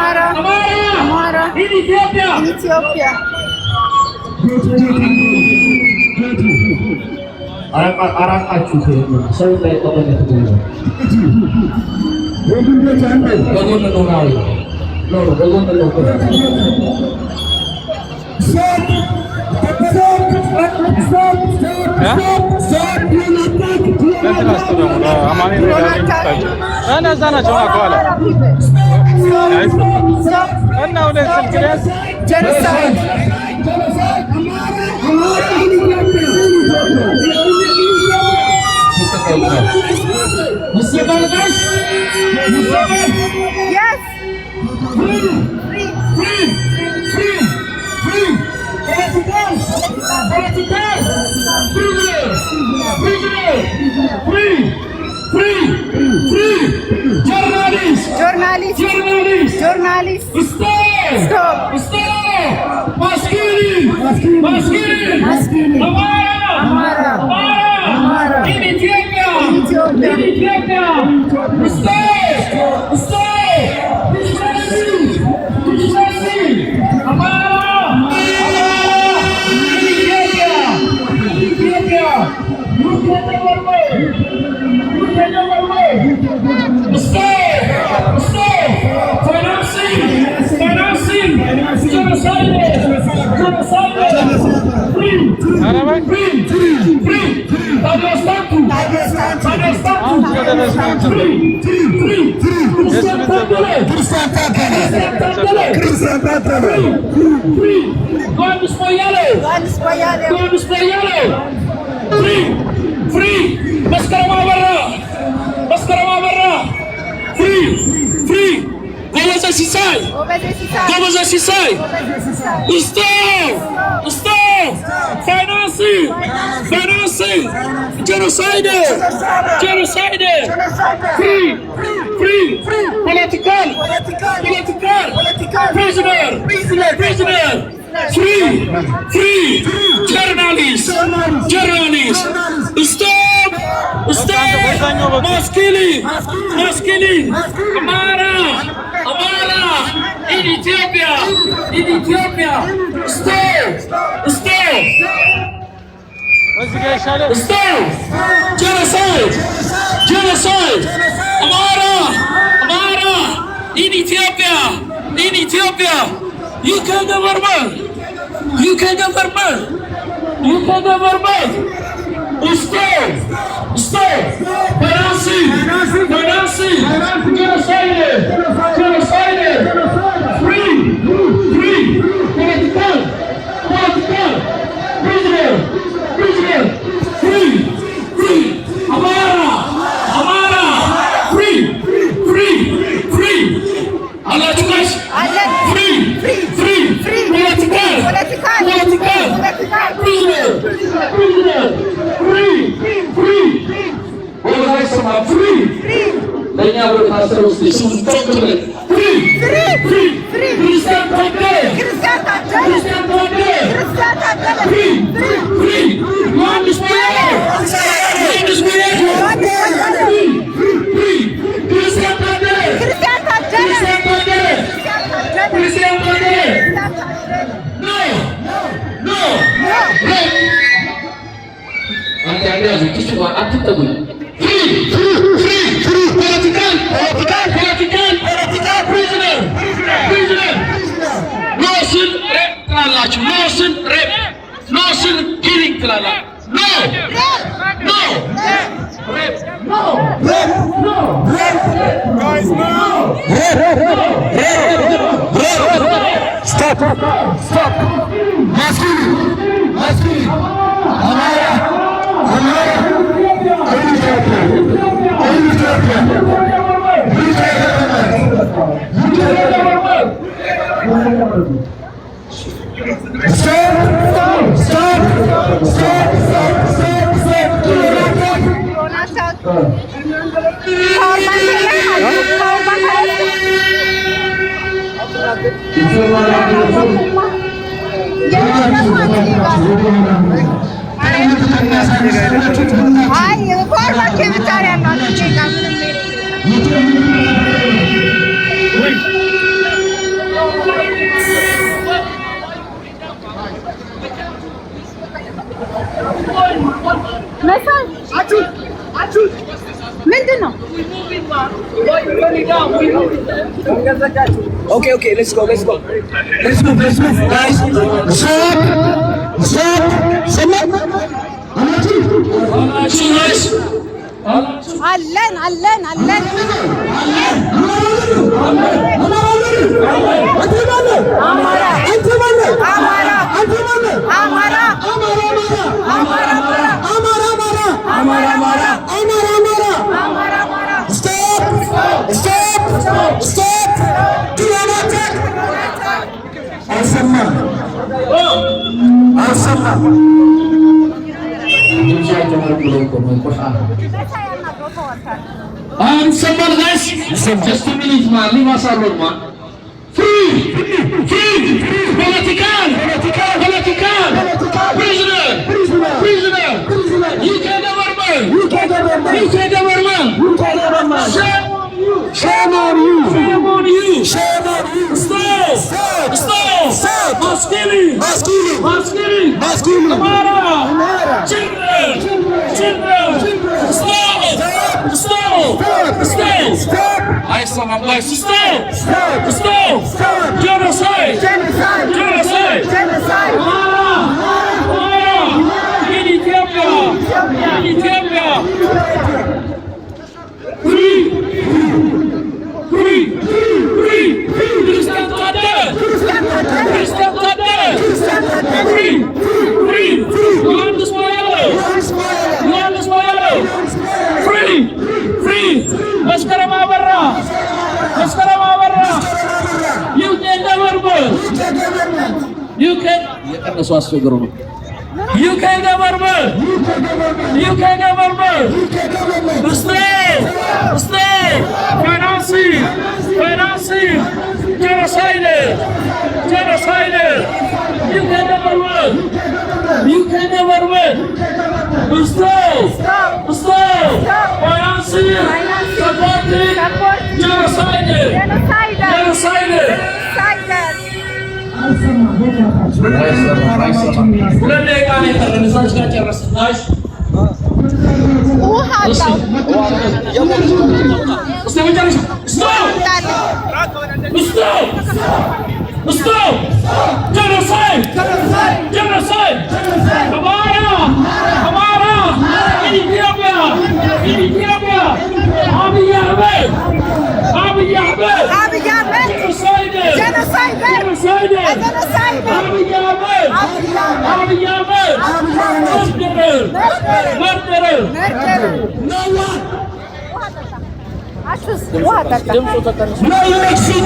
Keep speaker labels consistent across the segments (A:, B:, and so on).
A: Amara in Ethiopia.
B: አራቃችሁ ሰው ላይ ተቆለተ ነው በጎን ነው ነው በጎን ነው
A: Yes. Journalist. Stop. Maskili. Amara. In Ethiopia. Stay. Amara. In Ethiopia. Look at our way. Stay. Financing. Genocide. Free. Free. Maskarama Barra. Free. Goboza Sisai. Stop. Financing. Genocide. Free. Political. Prisoner. Free. Journalists. Stop. Maskili. Amara. In Ethiopia. Stay. Stay. Genocide. Amara. In Ethiopia. You can government. Stay. Financing. Genocide. Free. Political. Prisoner. Free. Amara. Free. Allah Tukash. Free. Political. Prisoner. Free. All guys are free. Lenya berkasar usti suntuk. Free. Christian Tadele. Free. Yohanes Boyale. Free. Christian Tadele. No. Anda itu cuma aku tahu. Free. Political. Prisoner. No sin rape. No sin killing klala. No. Rape. No. Guys, no. Stop. Maskili. Amara.
C: መሳይ ምንድን ነው?
D: Okay, let's go. Let's move, guys. Stop.
C: አለን
A: Someone guys, just a minute man, leave us alone man. Free, political, prisoner, UK government, shame on you, stop, mass killing, Amara, children, stop, I saw my voice, stop, genocide, Amara, in Ethiopia, free, Christian Tadde, free, Yohannes Boyalo, free, መስከረም አበራ, UK government, የቀነሱ አስቸግሩ ነው። UK government, stay, financing, genocide, UK government, stay, financing, supporting, genocide. Stop! Genocide! Amara! In Ethiopia! Abiy Ahmed! Genocide! Abiy Ahmed! Murderer! No one! No election!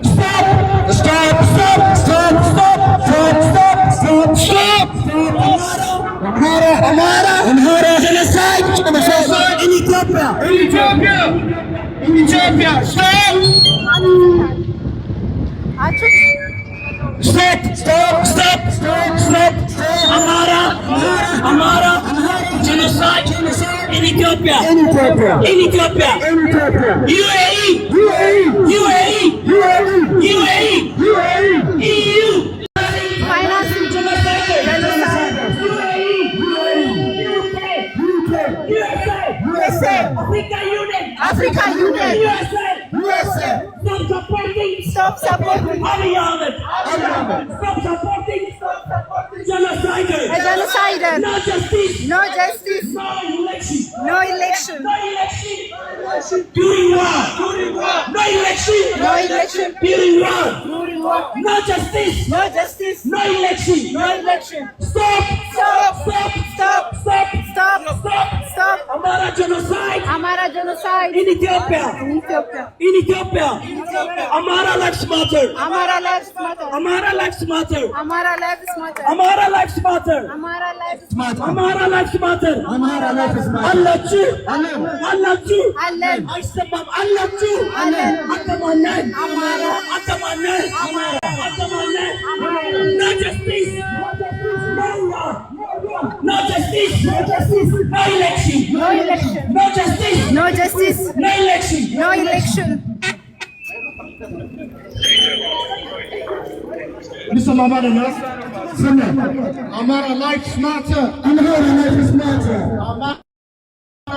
A: Stop! Amara! Genocide in Ethiopia! Stop! Amara! Genocide in Ethiopia! UAE! EU!
C: Financing genocide. USA. Africa Union. USA. Stop supporting
D: Abiy Ahmed. Stop supporting genocider. No justice.
C: No election.
D: During war. No election. During war. No justice. No election. Stop. Amara genocide in Ethiopia. Amara lives matter. አላችሁ አይሰማም አላችሁ አተማናን no justice no election no justice no election
E: Listen, Amara Lives Matter. Amara Lives Matter. Amara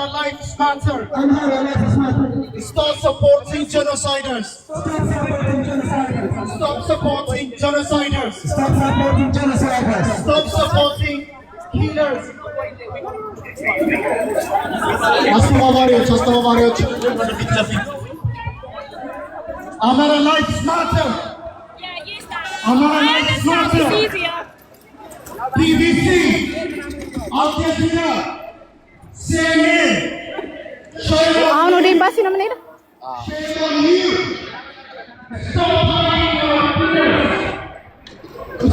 E: Lives Matter. Amara Lives Matter. Stop supporting genociders. Stop supporting genociders. Stop supporting genociders. Stop supporting killers. Amara Lives Matter. Amara Lives Matter. BBC, Al Jazeera, CNN,
C: አሁን ወደ ኤምባሲ ነው የምንሄደው።
E: shame on you. Stop lying to our peers.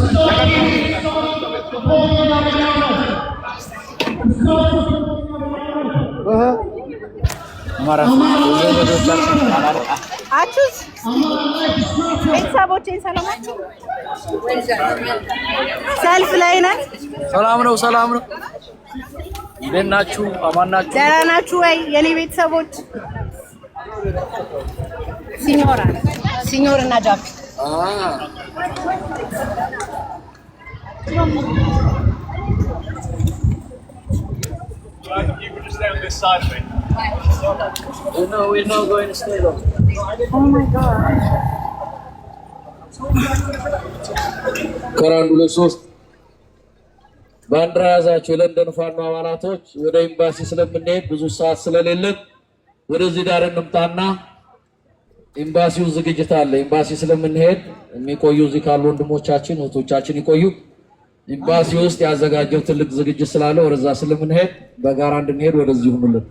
E: Stop supporting our government. Stop
C: አቹስ ቤተሰቦቼን ሰላማችሁ ሰልፍ ላይ ነን።
B: ሰላም ነው፣ ሰላም ነው። እንዴት ናችሁ? አማን ናችሁ?
C: ደህና ናችሁ ወይ የኔ ቤተሰቦች? ሲኞር እና ጃፒ
A: You can just stay on this side of me.
B: We're not going to stay long.
C: Oh my god.
B: ከራንዱ ለሶስት ባንዲራ ያዛችሁ የለንደን ፋኖ አባላቶች ወደ ኤምባሲ ስለምንሄድ ብዙ ሰዓት ስለሌለን ወደዚህ ዳር እንምጣና ኤምባሲው ዝግጅት አለ። ኤምባሲ ስለምንሄድ የሚቆዩ እዚህ ካሉ ወንድሞቻችን እህቶቻችን ይቆዩ። ኤምባሲ ውስጥ ያዘጋጀው ትልቅ ዝግጅት ስላለ ወደዛ ስለምንሄድ በጋራ እንድንሄድ ወደዚህ ሁሉልን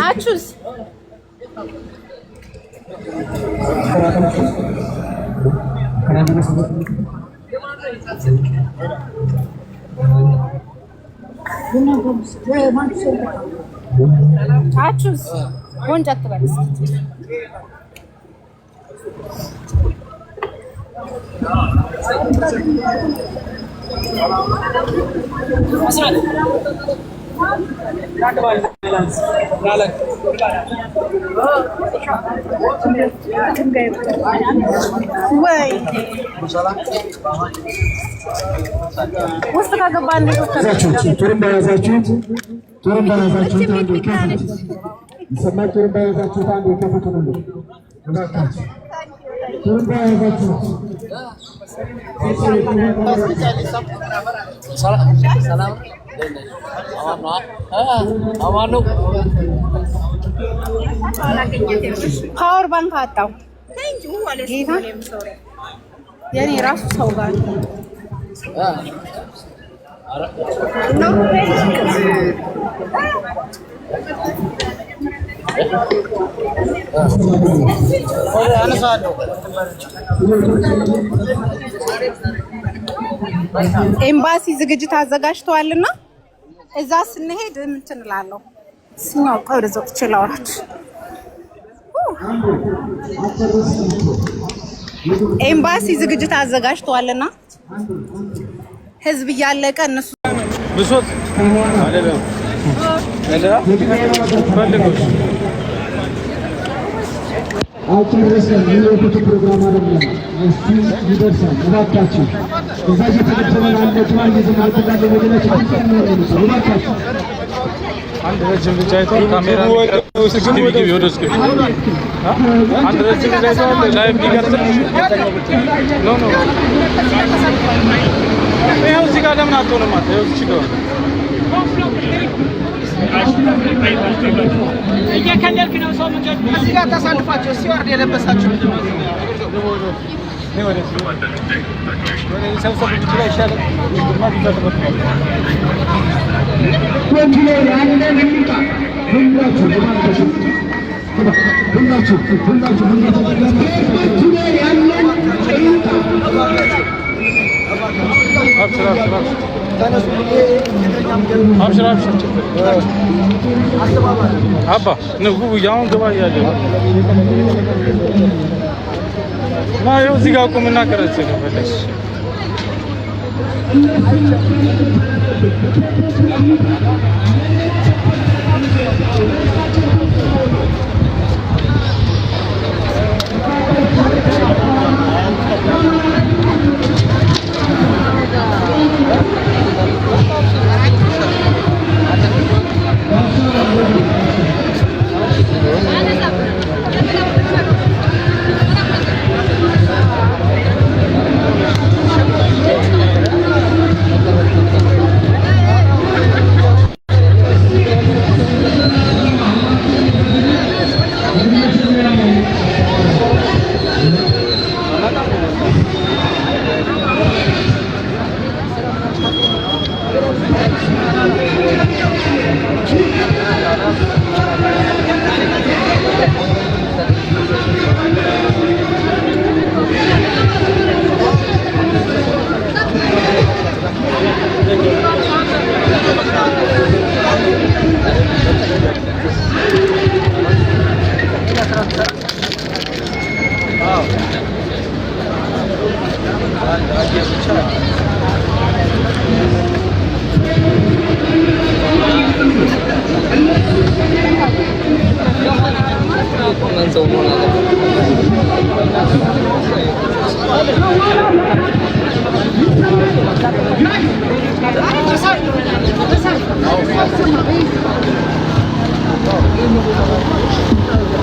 C: አቹስ አቹስ ወንጫ ትበልስ ወይ ውስጥ ከገባን
E: ቱሩምባ ያዛችሁት አንዱ ከፍት ይሰማል። ቱሩምባ ያዛችሁት አንዱ ከፍት ነው። ቱሩምባ ያዛችሁት
B: ሰላም አማን ነው።
C: ፓወር ባንክ አጣው ጌታ የኔ ራሱ ሰው ጋር ኤምባሲ ዝግጅት አዘጋጅተዋልና እዛ ስንሄድ እንትን እላለሁ። ስኛው ቀርዘው ትችላላችሁ። ኤምባሲ ዝግጅት አዘጋጅተዋልና ህዝብ እያለቀ እነሱ
F: ብሶት አይደለም ፈልጉት
E: አልጨረሰም። የወደቱ ፕሮግራም አይደለም። እሱ ይደርሳል። እባካችሁ እዛ እየተከተለ ያለችው አንድ ዘመን ወደለች እባካችሁ
F: አንድ ረጅም ልጅ አይቷል። ካሜራ ውስጥ ግቢ ወደ ውስጥ ግቢ። አንድ ረጅም ልጅ አይቷል። ላይቭ ሊቀጥል ኖ ይኸው እዚህ ጋር ለምን አትሆንም? አንተ ይኸው እዚህ ጋር
G: እየከለልክ ነው ሰው መንገድ እዚህ ጋር ታሳልፋቸው። ሲወርድ የለበሳችሁ
F: ነው ወደ ሰው ሰው ብቻ ይሻላል። ግማሽ ይዘጥበት
E: ወንጀል ያለ ምንጣ ሁላችሁ ለማንተሽ ሁላችሁ
F: አብሽር አባ ነው ያውን ገባ ያለ ማየው እዚህ ጋር ቆምና ቀረጽ ነው ፈለሽ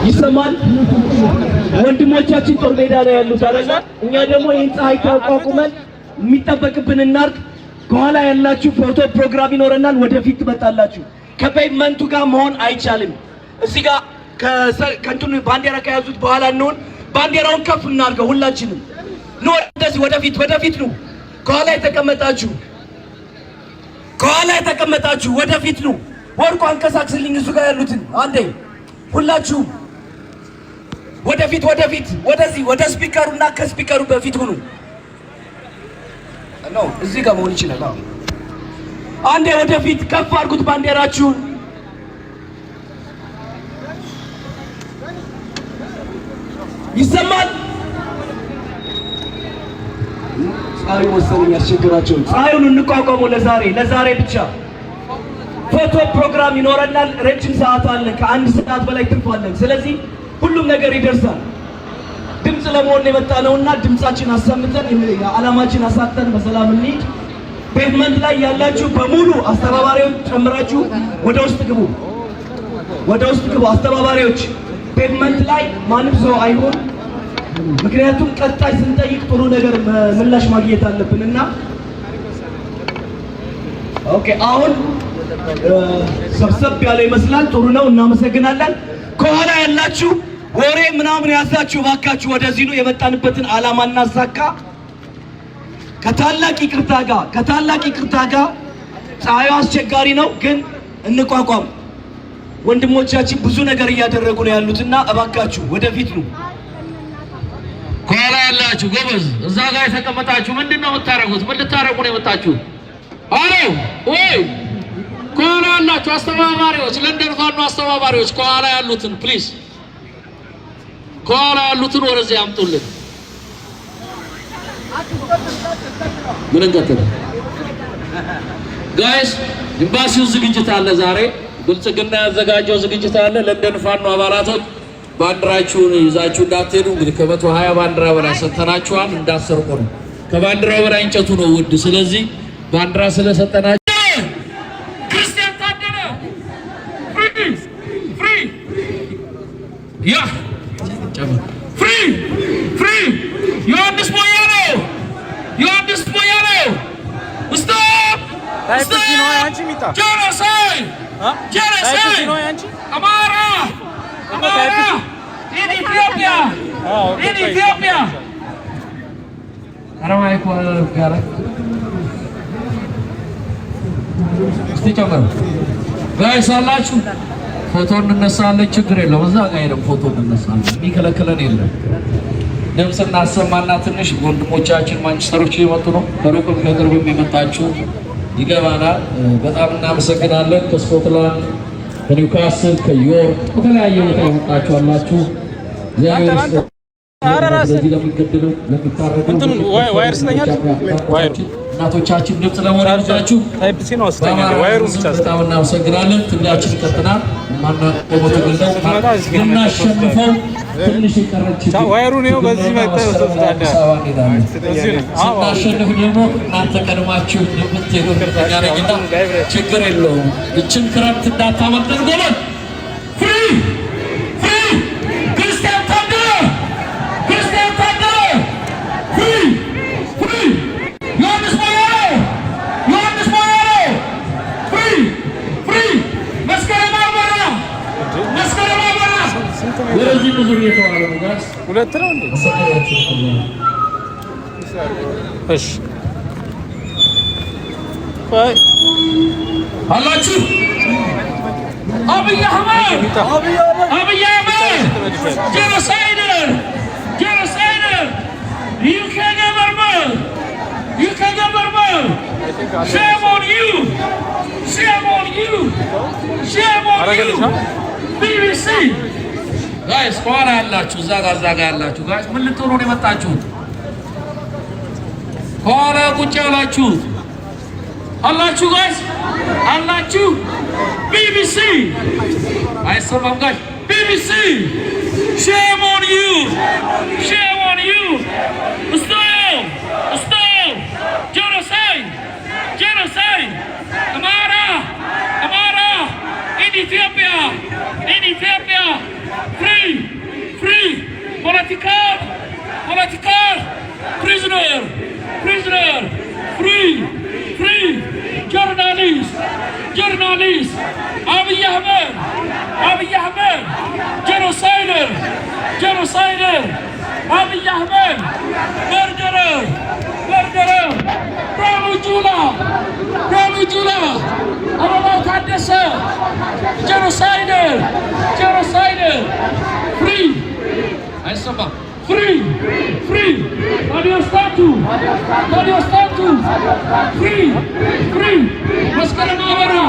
D: ይሰማል። ወንድሞቻችን ጦር ሜዳ ላይ ያሉት አይደል? እኛ ደግሞ ይህን ፀሐይ ተቋቁመን የሚጠበቅብን እናርግ። ከኋላ ያላችሁ ፎቶ ፕሮግራም ይኖረናል። ወደፊት ትመጣላችሁ። ከፔቭመንቱ ጋር መሆን አይቻልም። እዚህ ጋር ከእንትኑ ባንዲራ ከያዙት በኋላ እንሆን። ባንዲራውን ከፍ እናድርገው ሁላችንም። ነው እንደዚህ ወደፊት ነው። ከኋላ የተቀመጣችሁ ወደፊት ነው። ወርቁ አንቀሳቅስልኝ እሱ ጋር ያሉትን አንዴ ሁላችሁም ወደፊት ወደዚህ ወደ ስፒከሩና ከስፒከሩ በፊት ሁኑ። ነው እዚህ ጋር መሆን ይችላል። አንዴ ወደፊት ከፍ አድርጉት ባንዲራችሁን። ይሰማል። ፀሐዩ መሰለኝ ያስቸግራቸው። ፀሐዩን እንቋቋመው ለዛሬ ብቻ። ፎቶ ፕሮግራም ይኖረናል። ረጅም ሰዓት አለን። ከአንድ ሰዓት በላይ ትርፋለን። ስለዚህ ሁሉም ነገር ይደርሳል። ድምፅ ለመሆን የመጣ ነውና ድምፃችን አሰምተን ዓላማችን አሳተን በሰላም እንሂድ። ፔቭመንት ላይ ያላችሁ በሙሉ አስተባባሪዎች ጨምራችሁ ወደ ውስጥ ግቡ። አስተባባሪዎች ፔቭመንት ላይ ማንም ሰው አይሆን። ምክንያቱም ቀጣይ ስንጠይቅ ጥሩ ነገር ምላሽ ማግኘት አለብንና ኦኬ። አሁን ሰብሰብ ያለ ይመስላል። ጥሩ ነው። እናመሰግናለን። ከኋላ ያላችሁ ወሬ ምናምን ያዛችሁ ባካችሁ ወደዚህ ነው። የመጣንበትን ዓላማ እናሳካ። ከታላቅ ይቅርታ ጋር ፀሐዩ አስቸጋሪ ነው፣ ግን እንቋቋም። ወንድሞቻችን ብዙ ነገር እያደረጉ ነው ያሉትና እባካችሁ ወደፊት ነው።
B: ከኋላ ያላችሁ ጎበዝ፣ እዛ ጋር የተቀመጣችሁ ምንድነው የምታረጉት? ምን ልታረጉ ነው የመጣችሁ? አሎ ወይ ከኋላ ያላችሁ አስተባባሪዎች፣ ለንደን ፋኖ አስተባባሪዎች ከኋላ ያሉትን ፕሊዝ፣ ከኋላ ያሉትን ወደዚህ አምጡልን። ምን እንቀጥል ጋይስ? ኤምባሲው ዝግጅት አለ ዛሬ። ብልጽግና ያዘጋጀው ዝግጅት አለ። ለንደን ፋኖ አባላቶች ባንዲራችሁን ይዛችሁ እንዳትሄዱ። እንግዲህ ከ120 ባንዲራ በላይ ሰጥተናችኋል። እንዳሰርቁ ነው። ከባንዲራው በላይ እንጨቱ ነው ውድ። ስለዚህ ባንዲራ ስለሰጠናችሁ ክርስቲያን ታደለ ፍሪ ዮሐንስ ሞያሌው ስቶፕ ጄኖሳይድ አማራ in Ethiopia. አረማይኮ ጋር እስቲ ጨምሩ ጋይስ አላችሁ። ፎቶ እንነሳለን፣ ችግር የለውም። እዛ ጋር ሄደን ፎቶ እንነሳለን፣ የሚከለክለን የለም። ድምፅ እናሰማና ትንሽ ወንድሞቻችን ማንቸስተሮች እየመጡ ነው። ከሩቅም ከቅርብም የመጣችሁ ይገባናል። በጣም እናመሰግናለን። ከስኮትላንድ፣ ከኒውካስል፣ ከዮርክ ከተለያየ ቦታ የመጣችሁ አላችሁ። እናቶቻችን ድምፅ ለመሆናችሁ በጣም እናመሰግናለን። ትግላችን ይቀጥላል። ማናቆመው ትግል ነው። እናሸንፈው። ትንሽ የቀረች ስናሸንፍ ደግሞ እናንተ ቀድማችሁ የምትሄዱ እርግጠኛ ነኝና ችግር የለውም። ይችን ክረምት እንዳታመልጠን ጎበዝ። ወደዚህ ብዙ እየተዋለ ነው ጋር ሁለት ነው እንዴ? እሺ ባይ አላችሁ። አብይ አህመድ ጄኖሳይድ UK government shame on you BBC ጋይስ ከኋላ ያላችሁ እዛ ጋር ያላችሁ ጋይስ ምን ልትሆኑ ነው የመጣችሁት? ከኋላ ቁጭ ያላችሁት አላችሁ ጋይስ አላችሁ። BBC አይሰማም ጋይስ? BBC shame on you stop genocide
A: prisoner, prisoner, free, free, journalist, journalist, Abiy Ahmed, Abiy Ahmed, genocider, genocider, Abiy Ahmed, murderer, murderer, Bravo Jula, Bravo Jula, Ababa Kadesa, genocider, genocider, free, I saba. Free, free, radio statue, free, free, maskara mawara,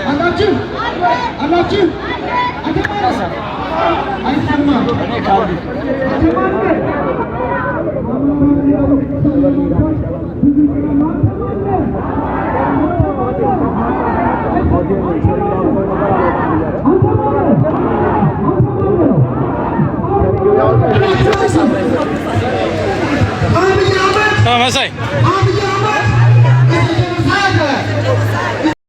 E: Anlachu, Anlachu, Ademar,